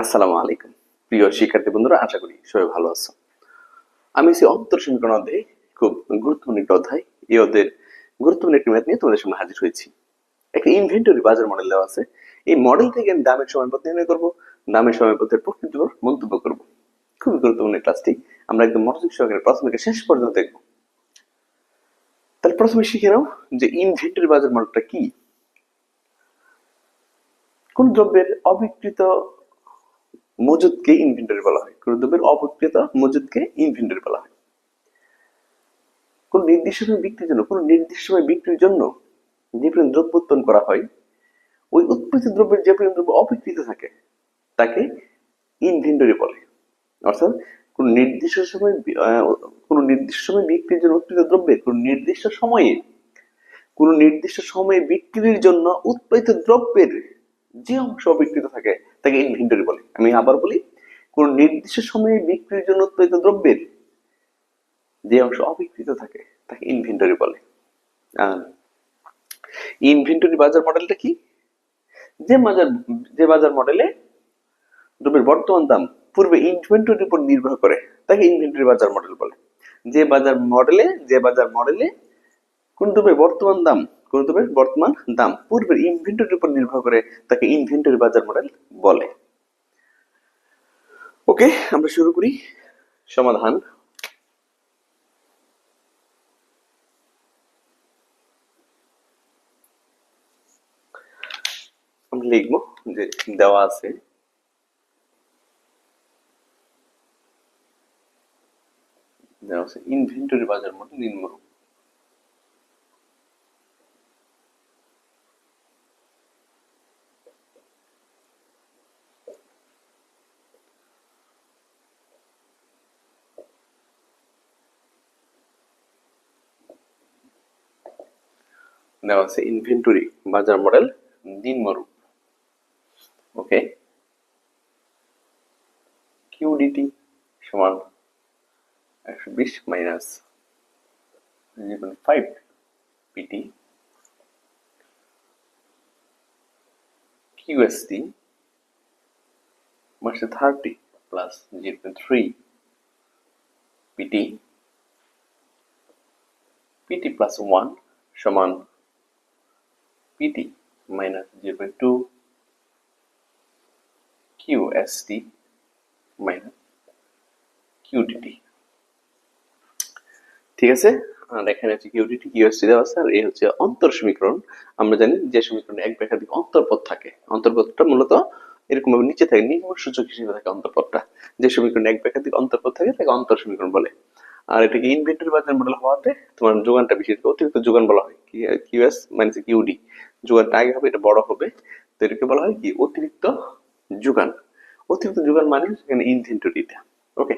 আসসালামু আলাইকুম প্রিয় শিক্ষার্থী বন্ধুরা, আশা করি সবাই ভালো আছো। আমি সেই অন্তর সমীকরণ অধ্যায়ে খুব গুরুত্বপূর্ণ একটা অধ্যায়, এই অধ্যায়ের গুরুত্বপূর্ণ একটি ম্যাথ নিয়ে তোমাদের সামনে হাজির হয়েছি। একটা ইনভেন্টরি বাজার মডেল দেওয়া আছে। এই মডেল থেকে আমি দামের সময়পত্র নির্ণয় করবো, দামের সময়পত্রের প্রকৃতির উপর মন্তব্য করবো। খুবই গুরুত্বপূর্ণ ক্লাসটি, আমরা একদম মনোযোগ সহকারে প্রথম থেকে শেষ পর্যন্ত দেখবো। তাহলে প্রথমে শিখে নাও যে ইনভেন্টরি বাজার মডেলটা কি। কোন দ্রব্যের অবিকৃত মজুদকে ইনভেন্টরি বলা হয়, কোন দ্রব্যের অবিকৃত মজুদকে ইনভেন্টরি বলা হয়। কোন নির্দিষ্ট সময় বিক্রির জন্য, কোন নির্দিষ্ট সময় বিক্রির জন্য যে পরিমাণ দ্রব্য উৎপন্ন করা হয়, ওই উৎপাদিত দ্রব্যের যে পরিমাণ দ্রব্য অবিকৃত থাকে তাকে ইনভেন্টরি বলে। অর্থাৎ কোন নির্দিষ্ট সময় বিক্রির জন্য উৎপাদিত দ্রব্যের কোন নির্দিষ্ট সময়ে বিক্রির জন্য উৎপাদিত দ্রব্যের যে অংশ অবিকৃত থাকে তাকে ইনভেন্টরি বলে। আমি আবার বলি, কোন নির্দিষ্ট সময়ে বিক্রির জন্য উৎপাদিত দ্রব্যের যে অংশ অবিকৃত থাকে তাকে ইনভেন্টরি বলে। ইনভেন্টরি বাজার মডেলটা কি? যে বাজার মডেলে দ্রব্যের বর্তমান দাম পূর্বে ইনভেন্টরির উপর নির্ভর করে তাকে ইনভেন্টরি বাজার মডেল বলে। যে বাজার মডেলে কোন দ্রব্যের বর্তমান দাম পূর্বের ইনভেন্টরির উপর নির্ভর করে তাকে ইনভেন্টরি বাজার মডেল বলে। ওকে, আমরা শুরু করি সমাধান। আমরা লিখবো যে দেওয়া আছে ইনভেন্টরি বাজার মডেল নিম্নরূপ। দেওয়া আছে ইনভেন্টরি বাজার মডেল নিম্নরূপ। ওকে, কিউডিটি সমান 120 minus 0.5 PT, QST minus 30 plus 0.3 PT, PT plus 1 সমান PT minus 0.2 QST minus QDT. ঠিক আছে, আর এখানে হচ্ছে কিউডিটি কিউএসটি দেওয়া আছে, আর এই হচ্ছে অন্তর সমীকরণ। আমরা জানি যে সমীকরণে এক বা একাধিক অন্তর্পদ থাকে, অন্তর্পদটা মূলত এরকম ভাবে নিচে থাকে, নির্ভর সূচক হিসেবে থাকে অন্তর্পদটা। যে সমীকরণে এক বা একাধিক অন্তর্পদ থাকে তাকে অন্তর সমীকরণ বলে। আর এটাকে ইনভেন্টরি বাজার মডেল হওয়াতে তোমার যোগানটা বেশি, অতিরিক্ত যোগান বলা হয় কিউএস মাইনাস কিউডি। যোগানটা আগে হবে, এটা বড় হবে, তো এটাকে বলা হয় কি অতিরিক্ত যোগান। অতিরিক্ত যোগান মানে সেখানে ইনভেন্টরিটা। ওকে,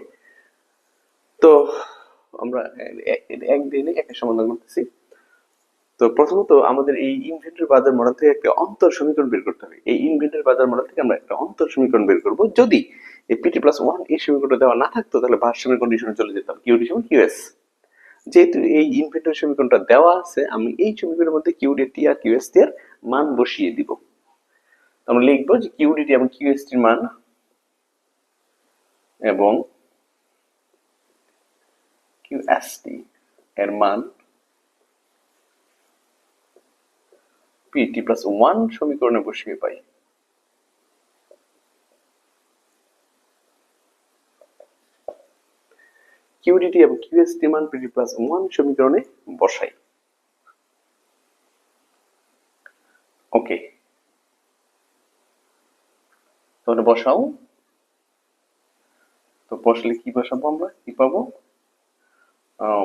তো আমরা এক দিনে একটা সমাধান করতেছি। তো প্রথমত আমাদের এই ইনভেন্টরি বাজার মডেল থেকে একটা অন্তর সমীকরণ বের করতে হবে। এই ইনভেন্টরি বাজার মডেল থেকে আমরা একটা অন্তর সমীকরণ বের করব। যদি এই পিটি প্লাস 1 এই সমীকরণটা দেওয়া না থাকতো তাহলে ভারসাম্যের কন্ডিশনে চলে যেতাম, কিউডি সমান কিউএস। যেহেতু এই ইনভেন্টরি সমীকরণটা দেওয়া আছে, আমি এই সমীকরণের মধ্যে কিউডিটি আর কিউএসটি এর মান বসিয়ে দিব। আমরা লিখবো যে কিউডিটি এবং কিউএসটি এর মান এবং কিউএসটি এর মান পিটি প্লাস 1 সমীকরণে বসিয়ে পাই। কিউডিটি এবং কিউএসটি মান পিটি প্লাস 1 সমীকরণে বসাই। ওকে, তাহলে বসাও। তো বসলে কি বসাবো, আমরা কি পাবো?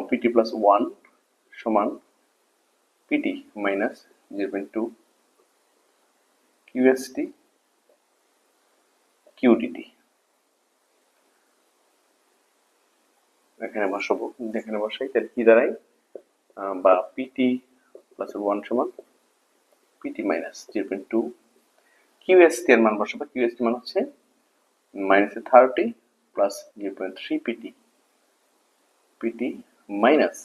পিটি প্লাস 1 সমান পিটি মাইনাস 0.2 কিউএসটি কিউডিটি। এখানে বসাবো, এখানে বসাই, তাহলে কি দাঁড়ায়? বা পিটি প্লাস 1 সমান পিটি মাইনাস 0.2 কিউএসটি এর মান বসাবো। কিউএসটি মান হচ্ছে minus 30 plus 0.3 PT, PT minus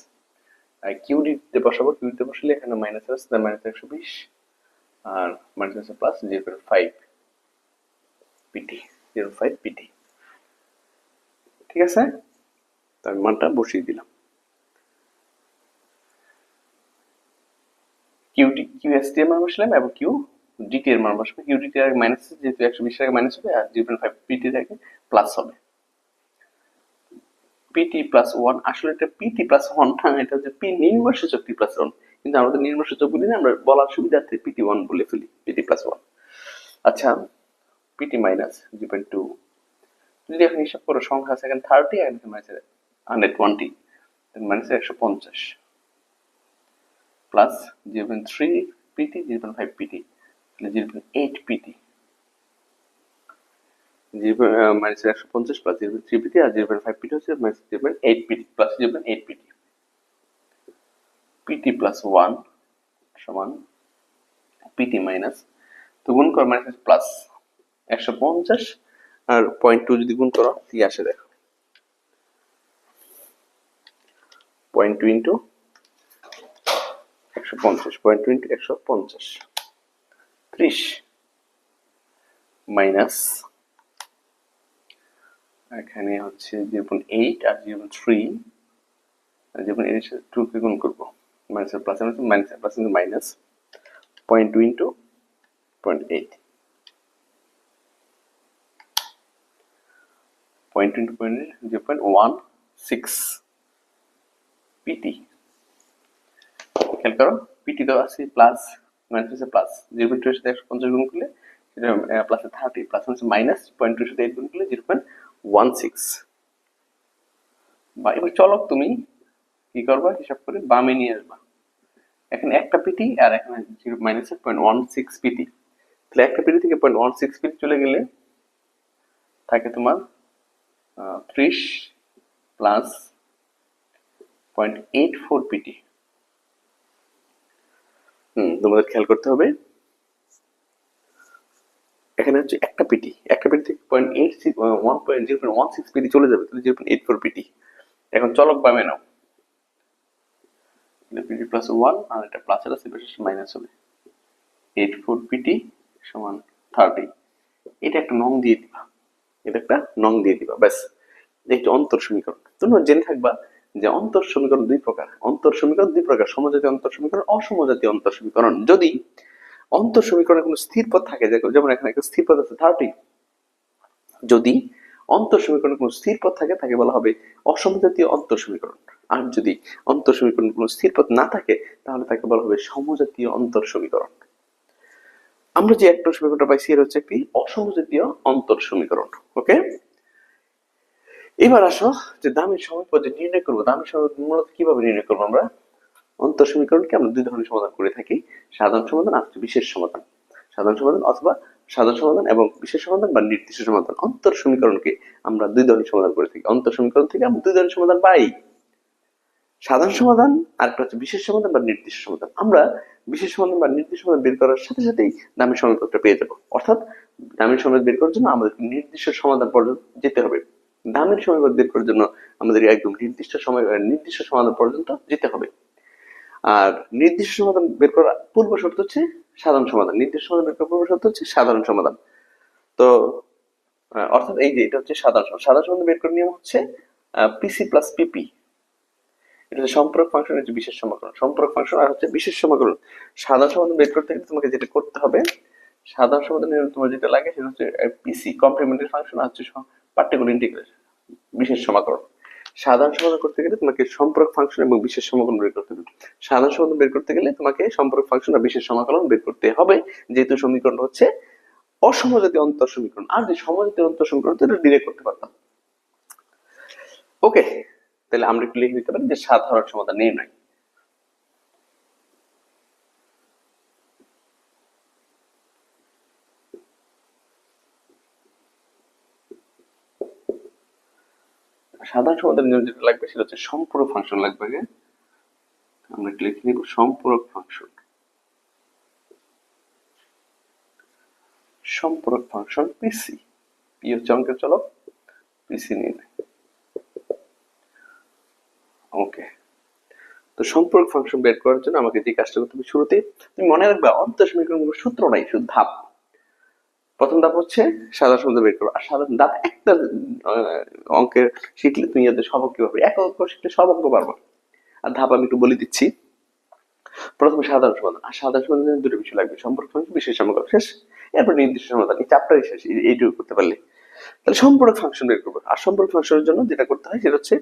কিউডিতে বসাবো। কিউডিতে বসালে এখানে মাইনাস আছে, মাইনাস 120 আর মাইনাস আছে প্লাস 0.5 পিটি। 0.5 পিটি। ঠিক আছে, তার মানটা বসিয়ে দিলাম। কিউএসটি এর মান বসালাম এবং কিউডিটি এর মান বসাবো। কিউডিটি এর মাইনাস যেহেতু 120 টাকা মাইনাস হবে, আর 0.5 পিটি থেকে প্লাস হবে। পিটি প্লাস 1, আসলে এটা পিটি প্লাস 1 না, এটা হচ্ছে পি নির্ভরসূচক টি প্লাস 1, কিন্তু আমাদের নির্ভরসূচক বলি না, আমরা বলার সুবিধার্থে পিটি 1 বলে ফেলি, পিটি প্লাস 1। আচ্ছা, পিটি মাইনাস 0.2, যদি এখন হিসাব করো সংখ্যা আছে এখানে 30 আর এখানে আছে 120, মানে 150 প্লাস 0.3 পিটি 0.5 পিটি, তাহলে 0.8 পিটি, মাইনাস 150 প্লাস 0.3 পিটি আর 0.5 পিটি হচ্ছে minus 0.8 PT plus 0.8 PT. PT plus 1 সমান পিটি মাইনাস, তো গুণ কর মাইনাস প্লাস 150 আর 0.2 যদি গুণ করো কি আসে দেখো, 0.2 ইন্টু 150, 0.2 ইন্টু 150 30 মাইনাস এখানে হচ্ছে 0.8 আর 0.3 আর 0.8 এর সাথে 2 কে গুণ করব, minus plus minus plus into minus 0.2 into 0.8, 0.2 into 0.8 0.16 PT. খেয়াল করো, পিটি তো আছে প্লাস মাইনাস প্লাস, 0.2 এর সাথে 150 গুণ করলে সেটা প্লাস 30 প্লাস হচ্ছে মাইনাস 0.2 এর সাথে 8 গুণ করলে 0.16। বা এবার চলক তুমি কি করবা, হিসাব করে বামে নিয়ে আসবা। এখানে একটা পিটি আর এখানে মাইনাস 0.16 পিটি, তাহলে একটা পিটি থেকে 0.16 পিটি চলে গেলে থাকে তোমার 30 প্লাস 0.84 পিটি। তোমাদের খেয়াল করতে হবে, এখানে হচ্ছে একটা পিটি থেকে 0.16 পিটি চলে যাবে, তাহলে 0.84 পিটি। এখন চলক বামে নাও, পিটি প্লাস 1 আর এটা প্লাস এর আছে মাইনাস হবে, 84 পিটি সমান 30। এটা একটা নং দিয়ে দিবা, ব্যাস। এই যে অন্তর সমীকরণ, তোমরা জেনে থাকবা যে অন্তর সমীকরণ দুই প্রকার, সমজাতীয় অন্তর সমীকরণ, অসমজাতীয় অন্তর সমীকরণ। যদি অন্তর সমীকরণে কোনো স্থির পদ থাকে, যেমন এখানে একটা স্থির পদ আছে 30, যদি অন্তর সমীকরণে কোনো স্থির পদ থাকে তাকে বলা হবে অসমজাতীয় অন্তর সমীকরণ। আর যদি অন্তর সমীকরণে কোনো স্থির পদ না থাকে তাহলে তাকে বলা হবে সমজাতীয় অন্তর সমীকরণ। আমরা যে একটা সমীকরণটা পাইছি এর হচ্ছে একটি অসমজাতীয় অন্তর সমীকরণ। ওকে, এবার আসো যে দামের সমীপদ নির্ণয় করবো। দামের সমীপদ মূলত কিভাবে নির্ণয় করবো আমরা? অন্তর সমীকরণকে আমরা দুই ধরনের সমাধান করে থাকি, সাধারণ সমাধান আর বিশেষ সমাধান। সাধারণ সমাধান অথবা সাধারণ সমাধান এবং বিশেষ সমাধান বা নির্দিষ্ট সমাধান। অন্তর সমীকরণকে আমরা দুই ধরনের সমাধান করে থাকি। অন্তর সমীকরণ থেকে আমরা দুই ধরনের সমাধান পাই, সাধারণ সমাধান আর একটা হচ্ছে বিশেষ সমাধান বা নির্দিষ্ট সমাধান। আমরা বিশেষ সমাধান বা নির্দিষ্ট সমাধান বের করার সাথে সাথেই দামের সমীকরণটা পেয়ে যাবো। অর্থাৎ দামের সমীকরণ বের করার জন্য আমাদের নির্দিষ্ট সমাধান পর্যন্ত যেতে হবে। দামের সমীকরণ বের করার জন্য আমাদের একদম নির্দিষ্ট সমাধান পর্যন্ত যেতে হবে। আর নির্দিষ্ট সমাধান বের করার পূর্ব শর্ত হচ্ছে সাধারণ সমাধান, নির্দিষ্ট সমাধান বের করার পূর্ব শর্ত হচ্ছে সাধারণ সমাধান। তো অর্থাৎ এই যে এটা হচ্ছে সাধারণ সমাধান বের করার নিয়ম হচ্ছে পিসি প্লাস পিপি। এটা হচ্ছে সম্পর্ক ফাংশন, হচ্ছে বিশেষ সমাকলন। সম্পর্ক ফাংশন আর হচ্ছে বিশেষ সমাকলন। সাধারণ সমাধান বের করতে গেলে তোমাকে যেটা করতে হবে, সাধারণ সমাধানের তোমার যেটা লাগে সেটা হচ্ছে পিসি কমপ্লিমেন্টারি ফাংশন আর হচ্ছে পার্টিকুলার ইন্টিগ্রাল বিশেষ সমাকলন। সাধারণ সমাধান করতে গেলে তোমাকে সম্পর্ক ফাংশন এবং বিশেষ সমাকলন বের করতে হবে। সাধারণ সমাধান বের করতে গেলে তোমাকে সম্পর্ক ফাংশন আর বিশেষ সমাকলন বের করতে হবে, যেহেতু সমীকরণ হচ্ছে অসমজাতীয় অন্তর সমীকরণ। আর যে সমজাতীয় অন্তর সমীকরণ এটা ডিরেক্ট করতে পারতাম। ওকে, তাহলে আমরা একটু লিখে দিতে পারি যে সাধারণ সমাধান নির্ণয়। সাধারণ সমাধানের জন্য যেটা লাগবে সেটা হচ্ছে সম্পূরক ফাংশন লাগবে। আমরা একটু লিখে নিব সম্পূরক ফাংশন। সম্পূরক ফাংশন পিসি, পি হচ্ছে অঙ্কের চলক, পিসি নির্ণয়। ওকে, তো সম্পর্ক ফাংশন বের করার জন্য আমাকে যে কাজটা করতে হবে, শুরুতে তুমি মনে রাখবা অন্তর সমীকরণ কোনো সূত্র নাই, শুধু ধাপ। প্রথম ধাপ হচ্ছে সাধারণ সমীকরণ বের করো। আর সাধারণ ধাপ একটা অঙ্কের শিখলে তুমি এদের সব অঙ্ক পারবে, এক অঙ্ক শিখলে সব অঙ্ক পারবা। আর ধাপ আমি একটু বলে দিচ্ছি। প্রথমে সাধারণ সমাধান, আর সাধারণ সমাধানের দুটো বিষয় লাগবে, সম্পর্ক ফাংশন, বিশেষ সমীকরণ, শেষ। এরপর নির্দিষ্ট সমাধান, এই চ্যাপ্টারই শেষ এইটুকু করতে পারলে। তাহলে সম্পূরক ফাংশন বের করবো। আর সম্পূরক ফাংশনের জন্য যেটা করতে হয় সেটা হচ্ছে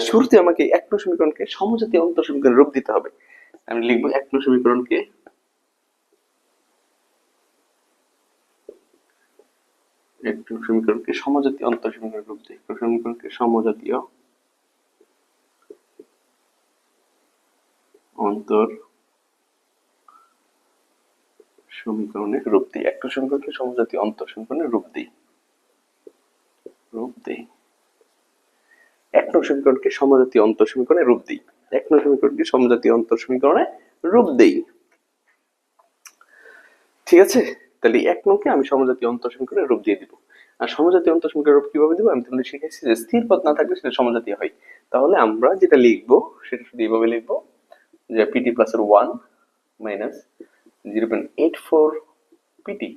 শুরুতে আমাকে এক নং সমীকরণকে সমজাতীয় অন্তর সমীকরণে রূপ দিতে হবে। আমি লিখবো এক নং সমীকরণকে সমজাতীয় অন্তর সমীকরণে রূপ দিই। সমীকরণকে সমজাতীয় অন্তর সমীকরণে রূপ দিই। একটা সমীকরণকে সমজাতীয় অন্তর সমীকরণে রূপ দিই। এক নং সমীকরণকে সমজাতীয় অন্তর সমীকরণে রূপ দিই। এক নং সমীকরণকে সমজাতীয় অন্তর সমীকরণে রূপ দেই। ঠিক আছে, তাহলে এক নংকে আমি সমজাতীয় অন্তর সমীকরণে রূপ দিয়ে দিব। আর সমজাতীয় অন্তর সমীকরণে রূপ কিভাবে দিব আমি তোমাদের শিখেছি যে স্থির পদ না থাকলে সেটা সমজাতীয় হয়। তাহলে আমরা যেটা লিখবো সেটা শুধু এইভাবে লিখবো যে পিটি প্লাস এর 1 মাইনাস 0.84 পিটি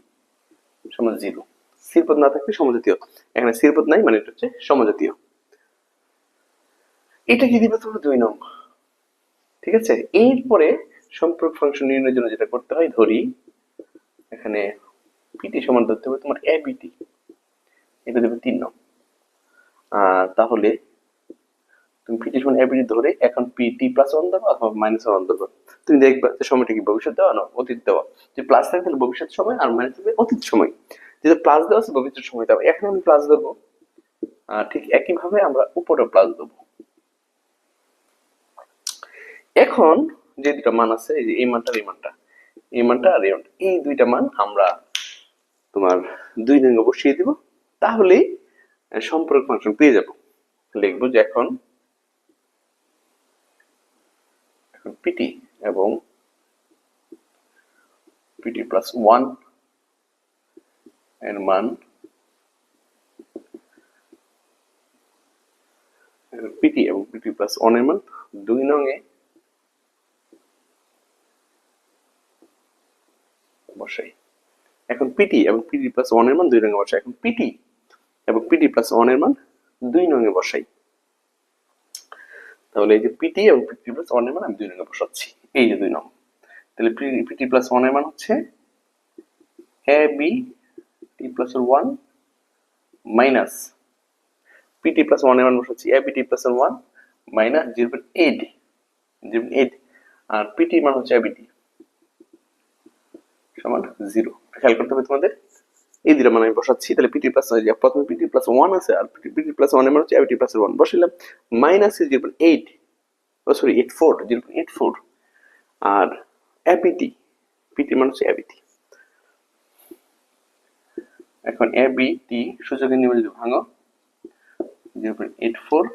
সমান 0। স্থির পদ না থাকলে সমজাতীয়, এখানে স্থির পদ নাই মানে এটা হচ্ছে সমজাতীয়। এটা কি দিবে তোমরা 2 নং। ঠিক আছে, এরপরে সম্পর্ক ফাংশন নির্ণয়ের জন্য যেটা করতে হয়, ধরি এখানে পিটি সমান ধরতে হবে তোমার এ বিটি, এটা দেবে 3 নং। তাহলে তুমি পিটি সমান এ বিটি ধরে এখন পিটি প্লাস 1 দেবো অথবা মাইনাস 1 দেবো। তুমি দেখবা যে সময়টা কি ভবিষ্যৎ দেওয়া না অতীত দেওয়া। যদি প্লাস থাকে তাহলে ভবিষ্যৎ সময়, আর মাইনাস থাকলে অতীত সময়। যদি প্লাস দেওয়া আছে ভবিষ্যৎ সময় দেওয়া। এখন আমি প্লাস দেবো, ঠিক একইভাবে আমরা উপরে প্লাস দেবো। এখন যে দুটা মান আছে, এই যে এই মানটা আর এই মানটা, এই মানটা আর এই মানটা, এই দুইটা মান আমরা তোমার 2 নং বসিয়ে দিব। তাহলেই সম্পর্ক ফাংশন পেয়ে যাব। লিখবো যে এখন পিটি এবং পিটি প্লাস 1 এর মান পিটি এবং পিটি প্লাস 1 এর মান 2 নং এ বসাই। এখন পিটি এবং পিটি প্লাস 1 এর মান 2 নং এ বসাই। এখন পিটি এবং পিটি প্লাস 1 এর মান 2 নং এ বসাই। তাহলে এই যে পিটি এবং পিটি প্লাস 1 এর মান আমি 2 নং এ বসাচ্ছি, এই যে 2 নং। তাহলে পিটি প্লাস 1 এর মান হচ্ছে A B T plus 1 minus PT plus 1 এর মান বসাচ্ছি A B T plus 1 minus 0.8 আর পিটি মান হচ্ছে এ বি টি সমান 0। খেয়াল করতে হবে তোমাদের, এই দুটো মান আমি বসাচ্ছি। তাহলে পিটি প্লাস প্রথমে পিটি প্লাস 1 আছে আর পিটি প্লাস 1 এর মান হচ্ছে এ বি টি প্লাস 1 বসাইলাম, মাইনাস 0.8 সরি 84 0.84 আর এবিটি পিটি মান হচ্ছে এবিটি। এখন এবিটি সূচকের নিয়মে যদি ভাঙো 0.84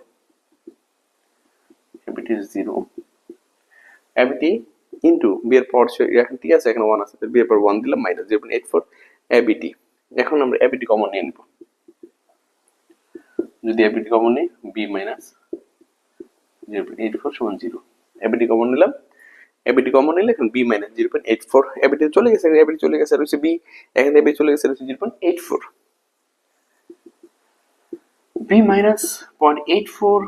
এবিটি 0 এবিটি ইনটু বি এর পাওয়ার এখন ঠিক আছে, এখানে 1 আছে বি এর পাওয়ার 1 দিলাম মাইনাস 0.84 এবিটি। এখন আমরা এবিটি কমন নিয়ে নিব। যদি এবিটি কমন নিই বি মাইনাস 0.84 সমান 0। এবিটি কমন নিলাম, এবিটি কমন নিলে এখন বি মাইনাস 0.84 এবিটি চলে গেছে, এবিটি চলে গেছে রয়েছে বি, এখানে এবিটি চলে গেছে রয়েছে 0.84। বি মাইনাস 0.84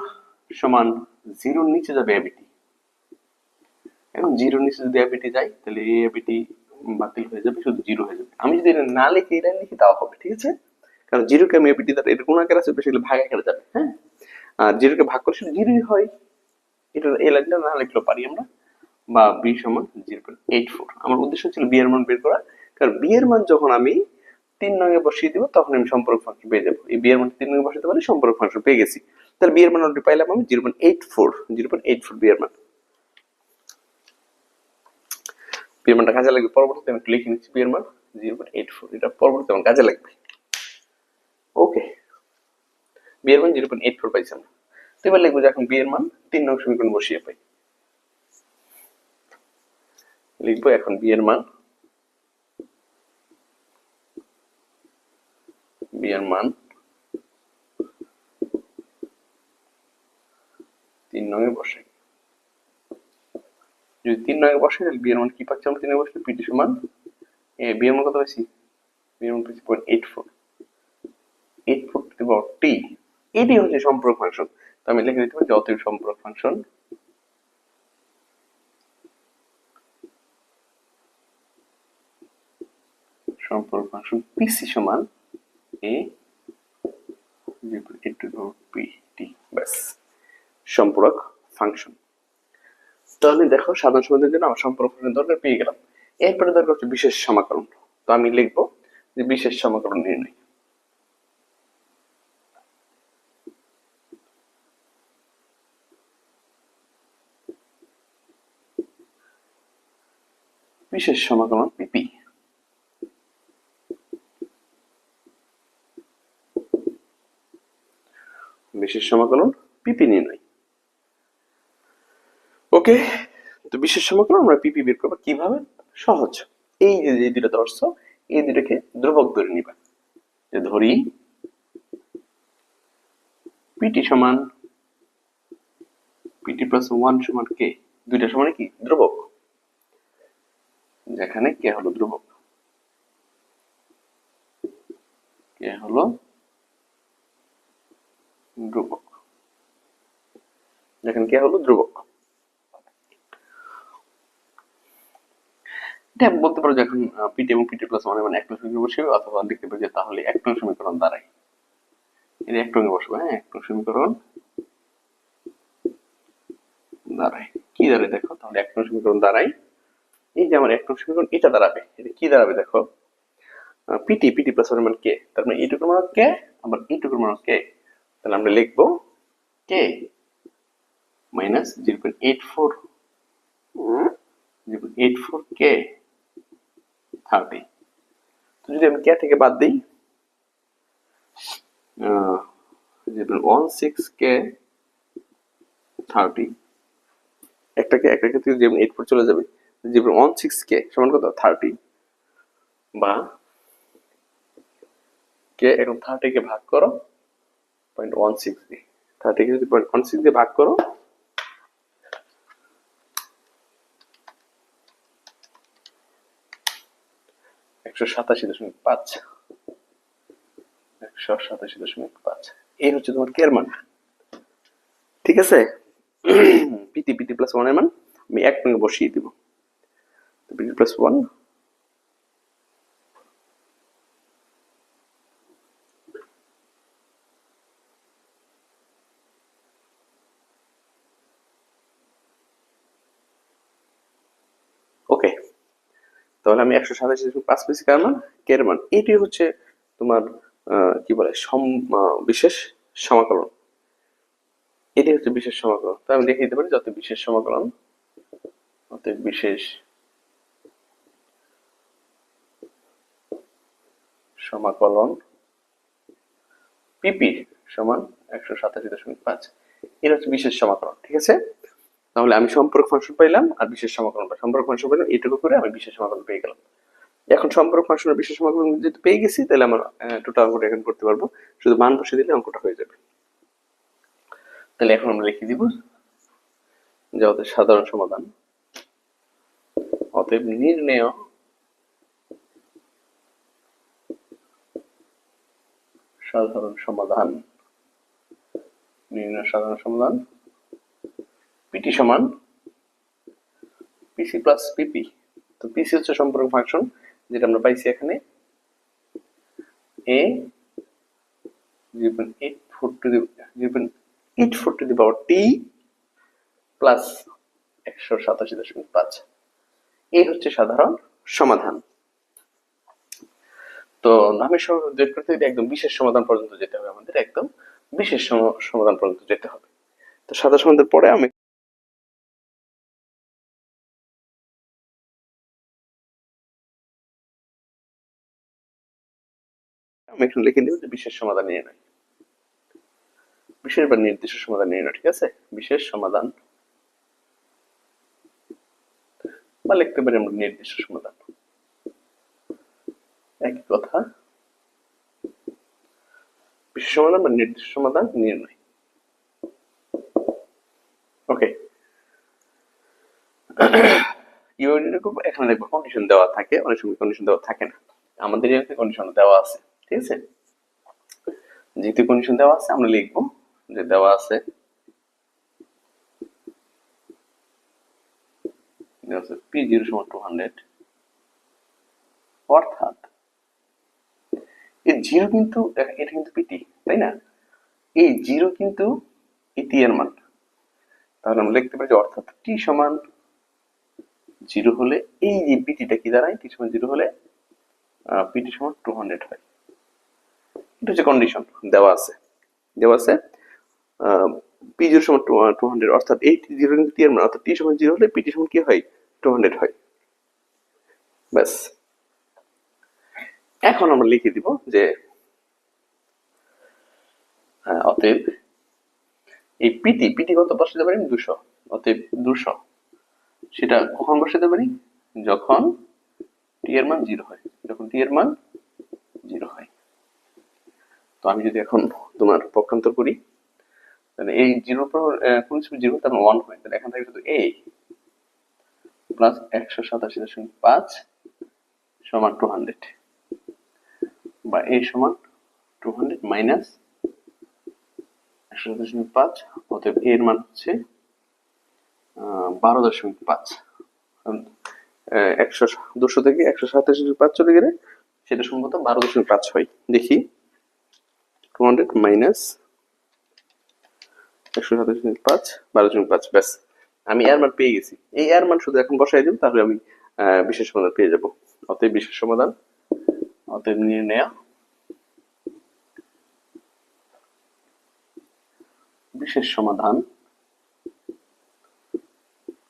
সমান 0 নিচে যাবে এবিটি। এখন 0 নিচে যদি এবিটি যায় তাহলে এই এবিটি বাতিল হয়ে যাবে, শুধু 0 হয়ে যাবে। আমি যদি এটা না লিখে এটা লিখি তাও হবে, ঠিক আছে, কারণ 0 কে আমি এবিটি দ্বারা এটা গুণ আকারে আছে সেগুলো ভাগ আকারে যাবে। হ্যাঁ, আর 0 কে ভাগ করে শুধু 0ই হয়। এটা এই লাইনটা না লিখলেও পারি আমরা, বা বি সমান 0.84। আমার উদ্দেশ্য ছিল বি এর মান বের করা, কারণ বি এর মান যখন আমি 3 নং এ বসিয়ে দিব তখন আমি সম্পর্ক ফাংশন পেয়ে যাব। এই বি এর মান 3 নং এ বসাতে পারলে সম্পর্ক ফাংশন পেয়ে গেছি। তাহলে বি এর মান অলরেডি পাইলাম আমি 0.84 বি এর মান। বি এর মানটা কাজে লাগবে পরবর্তীতে, আমি একটু লিখে নিচ্ছি বি এর মান 0.84, এটা পরবর্তীতে আমার কাজে লাগবে। ওকে, বি এর মান 0.84 পাইছি। তো এবার লিখবো যে এখন বি এর মান 3 নং সমীকরণ বসিয়ে পাই। লিখবো এখন বি এর মান 3 নং এ বসাই। যদি 3 নং এ বসাই তাহলে বি এর মান কি পাচ্ছি আমরা? 3 নং এ বসলে পিটি সমান বি এর মান কত পাইছি? 0.84 84 টু দি পাওয়ার t, এটি হচ্ছে সম্পূরক ফাংশন। তো আমি লিখে দিতে পারি যে অতএব সম্পূরক ফাংশন পিসি সমান a pt, ব্যাস সম্পূরক ফাংশন। তাহলে দেখো সাধারণ সমাধানের জন্য আমার সম্পূরক ফাংশন দরকার পেয়ে গেলাম। এরপরে দরকার হচ্ছে বিশেষ সমাকলন। তো আমি লিখবো যে বিশেষ সমাকলন নির্ণয়। বিশেষ সমাকলন পিপি। বিশেষ সমাকলন পিপি নির্ণয়। ওকে, তো বিশেষ সমাকলন আমরা পিপি বের করবো কিভাবে? সহজ। এই যে দুটো ধরছো, এই দুটোকে ধ্রুবক ধরে নিবা। যে ধরি পিটি সমান পিটি প্লাস 1 সমান কে, দুইটা সমান কি ধ্রুবক, যেখানে কে হলো ধ্রুবক, কে হলো ধ্রুবক, যেখানে কে হলো ধ্রুবক। এটা বলতে পারো যখন পিটি এবং পিটি প্লাস 1 মানে এক নং সমীকরণ বসবে, অথবা লিখতে পারি যে তাহলে এক নং সমীকরণ দাঁড়ায়, এটা এক নং বসবে। হ্যাঁ, এক নং সমীকরণ দাঁড়ায় কি দাঁড়ায় দেখো, তাহলে এক নং সমীকরণ দাঁড়ায় এই যে আমার এক নং সমীকরণ এটা দাঁড়াবে, এটা কি দাঁড়াবে দেখো, পিটি পিটি প্লাস 1 মানে কে, তার মানে এইটুকুর মান কে, আবার এইটুকুর মান কে, তাহলে আমরা লিখবো কে মাইনাস 0.84 কে 30। তো যদি আমি কে থেকে বাদ দিই 16 কে 30, একটাকে থেকে যেমন 84 চলে যাবে, 16 কে সমান কত 30, বা কে এখন 30 কে ভাগ করো 0.16 দিয়ে, 30 কে যদি 0.16 দিয়ে ভাগ করো একশো 187.5, এই হচ্ছে তোমার কে এর মান। ঠিক আছে, পিটি পিটি প্লাস 1 এর মান আমি এক নঙ্গে বসিয়ে দিব, পিটি প্লাস 1 ওকে। তাহলে আমি 187.5 পেয়েছি কার মান, কে এর মান। এটি হচ্ছে তোমার কি বলে বিশেষ সমাকলন, এটি হচ্ছে বিশেষ সমাকলন। তো আমি দেখে দিতে পারি যত বিশেষ সমাকলন, অতএব বিশেষ সমাকলন পিপি সমান 187.5, এর হচ্ছে বিশেষ সমাকলন। ঠিক আছে, তাহলে আমি সম্পর্ক ফাংশন পাইলাম আর বিশেষ সমাকলন পাই, সম্পর্ক ফাংশন পাইলাম, এইটুকু করে আমি বিশেষ সমাকলন পেয়ে গেলাম। এখন সম্পর্ক ফাংশনের বিশেষ সমাকলন যেহেতু পেয়ে গেছি, তাহলে আমরা টোটাল অঙ্কটা এখন করতে পারবো, শুধু মান বসিয়ে দিলে অঙ্কটা হয়ে যাবে। তাহলে এখন আমরা লিখে দিব যে অতএব সাধারণ সমাধান, অতএব নির্ণেয় সাধারণ সমাধান, নির্ণয় সাধারণ সমাধান পিটি সমান পিসি প্লাস পিপি। তো পিসি হচ্ছে সম্পর্ক ফাংশন যেটা আমরা পাইছি এখানে, a 0.84 to the power t plus 187.5, এই হচ্ছে সাধারণ সমাধান। তো নামের সঙ্গে যোগ করতে গেলে একদম বিশেষ সমাধান পর্যন্ত যেতে হবে, আমাদের একদম বিশেষ সমাধান পর্যন্ত যেতে হবে। তো সাধারণ সমাধানের পরে আমি এখানে লিখে দিব যে বিশেষ সমাধান নিয়ে নেয়, বিশেষ বা নির্দিষ্ট সমাধান নিয়ে নেয়। ঠিক আছে, বিশেষ সমাধান বা লিখতে পারি আমরা নির্দিষ্ট সমাধান, একই কথা, বিশেষ সমাধান বা নির্দিষ্ট সমাধান নির্ণয়। ওকে, কিভাবে নির্ণয় করবো, এখানে দেখবো কন্ডিশন দেওয়া থাকে, অনেক সময় কন্ডিশন দেওয়া থাকে না। আমাদের এখানে কন্ডিশন দেওয়া আছে, ঠিক আছে। যেহেতু কন্ডিশন দেওয়া আছে আমরা লিখবো যে দেওয়া আছে P0 সমান 200, অর্থাৎ এই জিরো কিন্তু এটা কিন্তু পিটি, তাই না? এই জিরো কিন্তু টি এর মান, তাহলে আমরা লিখতে পারি অর্থাৎ টি সমান জিরো হলে এই যে পিটিটা কি দাঁড়ায়, টি সমান জিরো হলে পিটি সমান 200 হয়। এটা হচ্ছে কন্ডিশন দেওয়া আছে, দেওয়া আছে P0 সমান 200, অর্থাৎ এই জিরো কিন্তু টি এর মান, অর্থাৎ টি সমান জিরো হলে পিটি সমান কি হয়, 200 হয়। ব্যাস, এখন আমরা লিখে দিব যে অতএব এই পিটি কত বসাতে পারি, 200। অতএব 200 সেটা কখন বসাতে পারি, যখন টি এর মান 0 হয়, যখন টি এর মান 0 হয়। তো আমি যদি এখন তোমার পক্ষান্তর করি, তাহলে এই 0 পর কোন কিছু 0 তার 1 হয়, তাহলে এখান থেকে শুধু a প্লাস 187.5 সমান 200, বা a সমান 200 মাইনাস 187.5, অতএব a এর মান হচ্ছে 12.5। 200 থেকে 187.5 চলে গেলে সেটা সম্ভবত 12.5 হয়। দেখি 200 মাইনাস 187.5 12.5, ব্যাস আমি এর মান পেয়ে গেছি। এই এর মান শুধু এখন বসাই দেব, তাহলে আমি বিশেষ সমাধান পেয়ে যাব। অতএব বিশেষ সমাধান, অতএব নির্ণয় বিশেষ সমাধান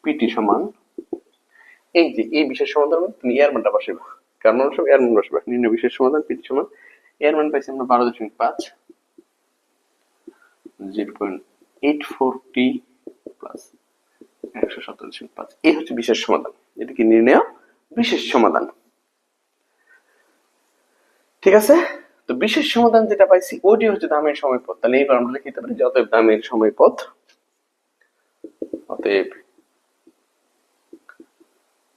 পিটি সমান, এই যে এই বিশেষ সমাধান তুমি এর মানটা বসাবে, কারণ আমরা সব এর মান বসাবে। নির্ণয় বিশেষ সমাধান পিটি সমান এর মান পাইছি আমরা 12.5 0.84t প্লাস 187.5, এই হচ্ছে বিশেষ সমাধান। এটা কি নির্ণয় বিশেষ সমাধান, ঠিক আছে। তো বিশেষ সমাধান যেটা পাইছি ওইটি হচ্ছে দামের সময় পথ। তাহলে এইবার আমরা লিখতে পারি যে অতএব দামের সময় পথ, অতএব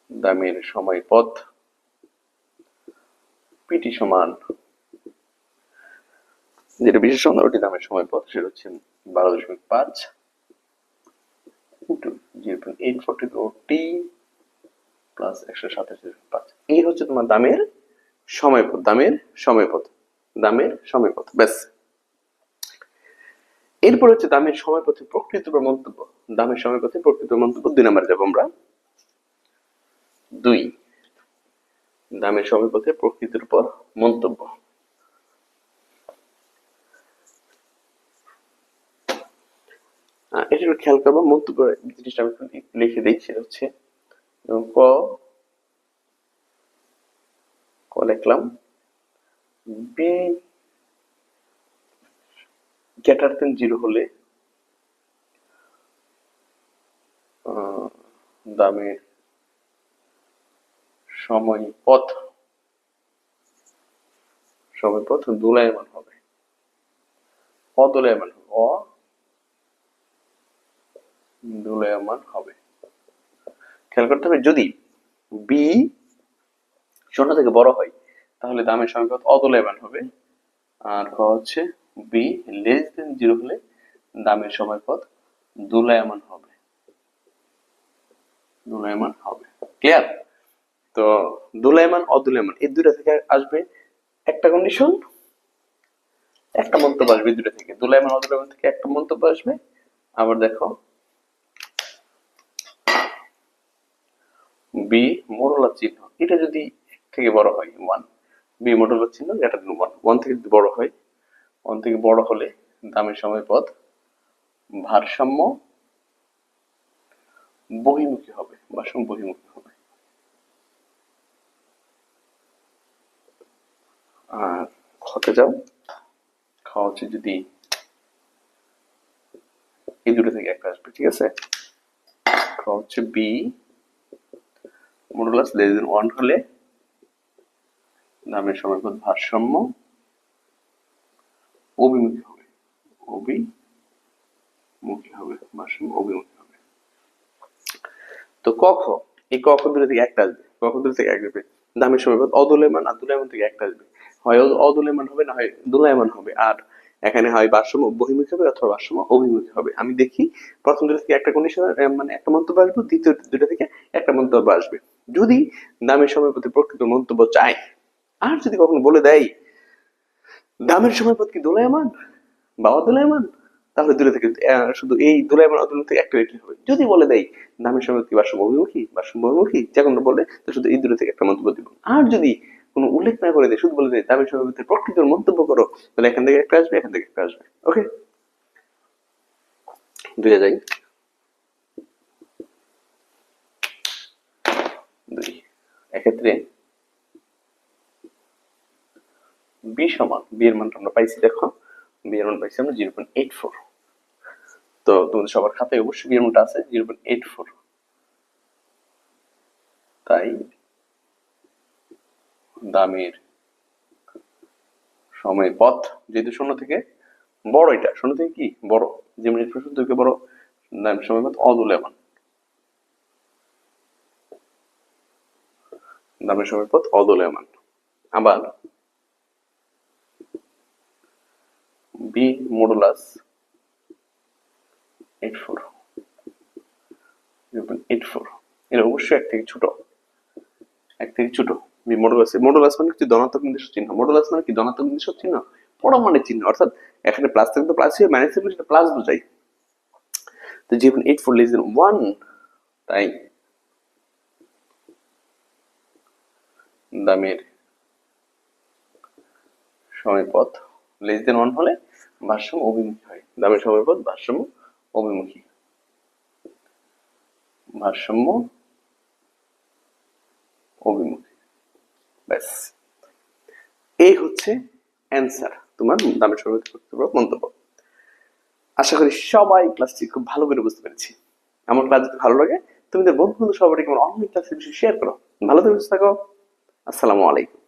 দামের সময় পথ পিটি সমান, যেটা বিশেষ সমাধান ওটি দামের সময় পথ, সেটা হচ্ছে 12.5 ইন্টু 0.842t প্লাস 187.5। এই হচ্ছে তোমার দামের সময় পথ, দামের সময় পথ, দামের সময় পথ, ব্যাস। এরপর হচ্ছে দামের সময় পথে প্রকৃত বা মন্তব্য। দামের সময় পথে প্রকৃত মন্তব্য 2 নম্বরে যাব আমরা। 2 দামের সময় পথে প্রকৃতির উপর মন্তব্য। এটা একটু খেয়াল করবো, মন্তব্য জিনিসটা আমি লিখে দিই। সেটা হচ্ছে ক লিখলাম বি গ্রেটার দেন 0 হলে দামের সময় পথ দোলায়মান হবে, অদোলায়মান হবে, অদোলায়মান হবে। খেয়াল করতে হবে, যদি বি 0 থেকে বড় হয় তাহলে দামের সময় পথ অদোলায়মান হবে, আর হচ্ছে বি লেস দেন 0 হলে দামের সময় পথ দোলায়মান হবে, দোলায়মান হবে। ক্লিয়ার? তো দোলায়মান অদোলায়মান এই দুইটা থেকে আসবে একটা কন্ডিশন, একটা মন্তব্য আসবে। দুটো থেকে দোলায়মান অদোলায়মান থেকে একটা মন্তব্য আসবে। আবার দেখো বি মডুলার চিহ্ন, এটা যদি থেকে বড় হয় 1, বি মডুলার চিহ্ন গ্রেটার দেন 1, 1 থেকে যদি বড় হয়, 1 থেকে বড় হলে দামের সময় পথ ভারসাম্য বহির্মুখী হবে, ভারসাম্য বহির্মুখী হবে। আর খতে যাও, খাওয়া হচ্ছে যদি এই দুটো থেকে একটা আসবে, ঠিক আছে। খাওয়া হচ্ছে বি মডুলাস লেস দেন 1 হলে দামের সময় পথ ভারসাম্য অভিমুখী হবে, অভিমুখী হবে, ভারসাম্য অভিমুখী হবে। তো কখ, এই কখ দুটো থেকে একটা আসবে, কখ দুটো থেকে একটা আসবে। দামের সময়পথ অদোলায়মান আর দোলায়মান থেকে একটা আসবে, হয় অদোলায়মান হবে না হয় দোলায়মান হবে। আর এখানে হয় ভারসাম্য বহির্মুখী হবে অথবা ভারসাম্য অভিমুখী হবে। আমি দেখি প্রথম দুটো থেকে একটা কন্ডিশন মানে একটা মন্তব্য আসবে, দ্বিতীয় দুটো থেকে একটা মন্তব্য আসবে। যদি দামের সময়পথে প্রকৃত মন্তব্য চায়, আর যদি কখনো বলে দেয় দামের সময়পথ কি দোলায়মান বা অদোলায়মান, তাহলে দুটো থেকে শুধু এই দোলায়মান অদোলায়মান থেকে একটা লিখলে হবে। যদি বলে দেয় দামের সময়পথ কি ভারসাম্য অভিমুখী ভারসাম্য অভিমুখী, যেমন বলে তো শুধু এই দুটো থেকে একটা মন্তব্য দিব। আর যদি কোনো উল্লেখ না করে দেয়, শুধু বলে দেয় দামের সময়পথে প্রকৃত মন্তব্য করো, তাহলে এখান থেকে একটা আসবে এখান থেকে একটা আসবে। ওকে, দুইয়ে যাই। দুই এক্ষেত্রে বি সমান, বি এর মানটা আমরা পাইছি, দেখো বি এর মান পাইছি আমরা 0.84। তো তোমাদের সবার খাতায় অবশ্যই বি এর মানটা আছে 0.84। তাই দামের সময়ের পথ যেহেতু শূন্য থেকে বড়, এটা শূন্য থেকে কি বড়, যে মিনিট শূন্য থেকে বড়, দামের সময় পথ অদোলায়মান। দামের সময় পথ অদোলায়মান। আবার বি মডুলাস 84, 0.84 এর অবশ্যই এক থেকে ছোট, এক থেকে ছোট। বি মডুলাস, মডুলাস মানে কি ধনাত্মক নির্দেশক চিহ্ন, মডুলাস মানে কি ধনাত্মক নির্দেশক চিহ্ন, পরমাণু চিহ্ন, অর্থাৎ এখানে প্লাস থাকলে তো প্লাস হবে, মাইনাস থাকলে সেটা প্লাস বোঝাই। তো 0.84 লেস দেন 1, তাই দামের সময়পথ লেস দেন 1 হলে ভারসাম্য অভিমুখী হয়। দামের সময়পথ ভারসাম্য অভিমুখী, ভারসাম্য অভিমুখী। ব্যাস, এই হচ্ছে অ্যান্সার তোমার দামের সময়পথ মন্তব্য। আশা করি সবাই ক্লাসটি খুব ভালো করে বুঝতে পেরেছি। আমার ক্লাস যদি ভালো লাগে, তোমাদের বন্ধু বান্ধব সবাইকে আমার অনলাইন ক্লাসের বিষয়ে শেয়ার করো। ভালো থাকো, আসসালামু আলাইকুম।